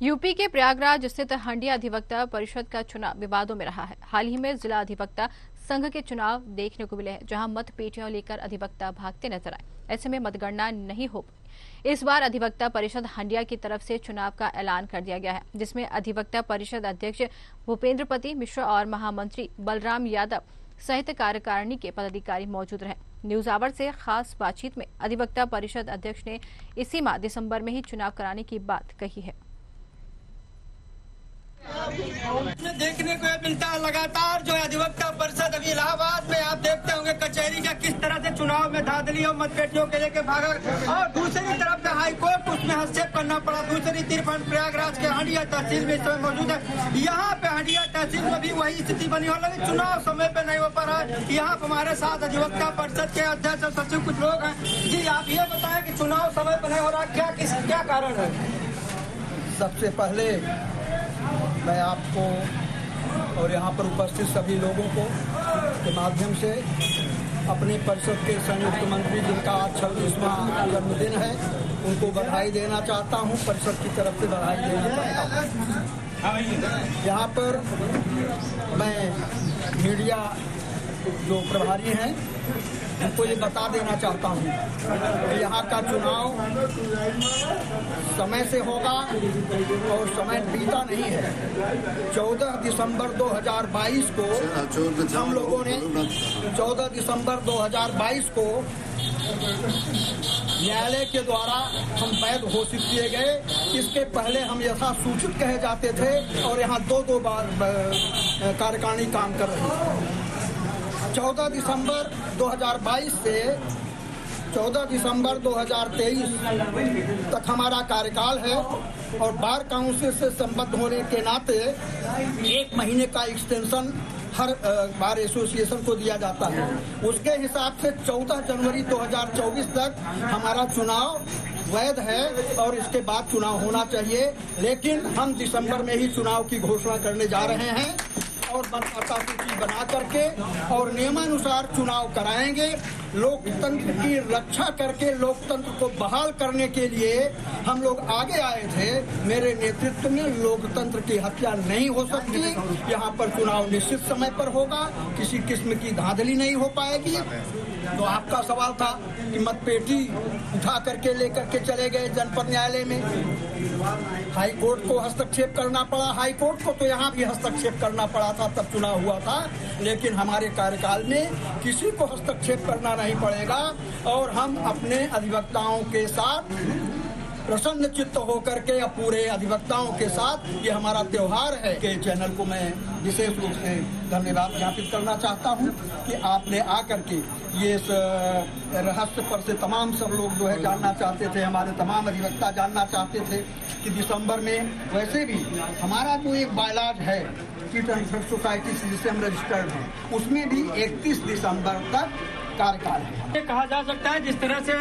UP के प्रयागराज स्थित हंडिया अधिवक्ता परिषद का चुनाव विवादों में रहा है। हाल ही में जिला अधिवक्ता संघ के चुनाव देखने को मिले हैं, जहां मत पेटियां लेकर अधिवक्ता भागते नजर आए। ऐसे में मतगणना नहीं हो पाई। इस बार अधिवक्ता परिषद हंडिया की तरफ से चुनाव का ऐलान कर दिया गया है, जिसमें अधिवक्ता परिषद अध्यक्ष भूपेंद्रपति मिश्रा और महामंत्री बलराम यादव सहित कार्यकारिणी के पदाधिकारी मौजूद रहे। न्यूज आवर से खास बातचीत में अधिवक्ता परिषद अध्यक्ष ने इसी माह दिसंबर में ही चुनाव कराने की बात कही है। देखने को मिलता है लगातार जो अधिवक्ता परिषद अभी इलाहाबाद में आप देखते होंगे कचहरी का किस तरह से चुनाव में धांधली और मतपेटियों के लेके भागा, और दूसरी तरफ से हाई कोर्ट उसमें हस्तक्षेप करना पड़ा। दूसरी तरफ प्रयागराज के हंडिया तहसील में इस समय मौजूद है। यहाँ पे हंडिया तहसील में भी वही स्थिति बनी हो लगी, चुनाव समय पे नहीं हो पा रहा है। यहाँ पे हमारे साथ अधिवक्ता परिषद के अध्यक्ष और सचिव कुछ लोग हैं। जी आप ये बताएं कि चुनाव समय पे नहीं हो रहा, क्या कारण है? सबसे पहले मैं आपको और यहाँ पर उपस्थित सभी लोगों को के माध्यम से अपने परिषद के संयुक्त मंत्री जिनका आज 26वां जन्मदिन है उनको बधाई देना चाहता हूँ। परिषद की तरफ से बधाई देना चाहता हूँ। यहाँ पर मैं मीडिया जो प्रभारी हैं उनको ये बता देना चाहता हूँ कि यहाँ का चुनाव समय से होगा और समय बीता नहीं है। 14 दिसंबर 2022 को हम लोगों ने 14 दिसंबर 2022 को न्यायालय के द्वारा हम वैध घोषित किए गए। इसके पहले हम यथा सूचित कहे जाते थे और यहाँ दो बार कार्यकारिणी काम कर रही है। 14 दिसंबर 2022 से 14 दिसंबर 2023 तक हमारा कार्यकाल है और बार काउंसिल से संबद्ध होने के नाते 1 महीने का एक्सटेंशन हर बार एसोसिएशन को दिया जाता है। उसके हिसाब से 14 जनवरी 2024 तक हमारा चुनाव वैध है और इसके बाद चुनाव होना चाहिए, लेकिन हम दिसंबर में ही चुनाव की घोषणा करने जा रहे हैं और मतदाता सूची बना करके और नियमानुसार चुनाव कराएंगे। लोकतंत्र की रक्षा करके लोकतंत्र को बहाल करने के लिए हम लोग आगे आए थे। मेरे नेतृत्व में लोकतंत्र की हत्या नहीं हो सकती। यहाँ पर चुनाव निश्चित समय पर होगा, किसी किस्म की धांधली नहीं हो पाएगी। तो आपका सवाल था कि मतपेटी उठा करके लेकर के चले गए जनपद न्यायालय में, हाई कोर्ट को हस्तक्षेप करना पड़ा। हाई कोर्ट को तो यहाँ भी हस्तक्षेप करना पड़ा था, तब चुनाव हुआ था, लेकिन हमारे कार्यकाल में किसी को हस्तक्षेप करना नहीं पड़ेगा और हम अपने अधिवक्ताओं के साथ प्रसन्न चित्त होकर के या पूरे अधिवक्ताओं के साथ ये हमारा त्योहार है के चैनल को मैं विशेष रूप से धन्यवाद ज्ञापित करना चाहता हूँ कि आपने आकर के ये रहस्य पर से तमाम सब लोग जो है जानना चाहते थे, हमारे तमाम अधिवक्ता जानना चाहते थे कि दिसंबर में वैसे भी हमारा जो एक बायलॉज है चिट एंड फंड सोसाइटी से जिसे हम रजिस्टर्ड हैं, उसमें भी 31 दिसंबर तक कार्यकाल है। कहा जा सकता है जिस तरह से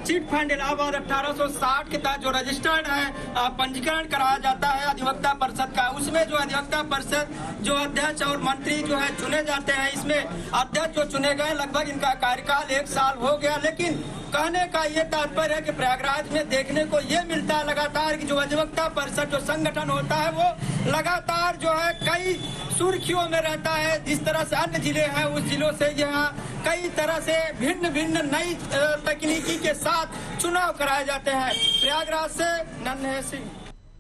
चिट फंड इलाहाबाद 1860 के तहत जो रजिस्टर्ड है पंजीकरण कराया जाता है अधिवक्ता परिषद का, उसमें जो अधिवक्ता परिषद जो अध्यक्ष और मंत्री जो है चुने जाते हैं, इसमें अध्यक्ष जो चुने गए लगभग इनका कार्यकाल 1 साल हो गया। लेकिन कहने का ये तात्पर्य है कि प्रयागराज में देखने को ये मिलता है लगातार कि जो अधिवक्ता परिषद जो संगठन होता है वो लगातार जो है कई सुर्खियों में रहता है। जिस तरह से अन्य जिले हैं उस जिलों से यहाँ कई तरह से भिन्न भिन्न नई तकनीकी के साथ चुनाव कराए जाते हैं। प्रयागराज से नन्हे सिंह।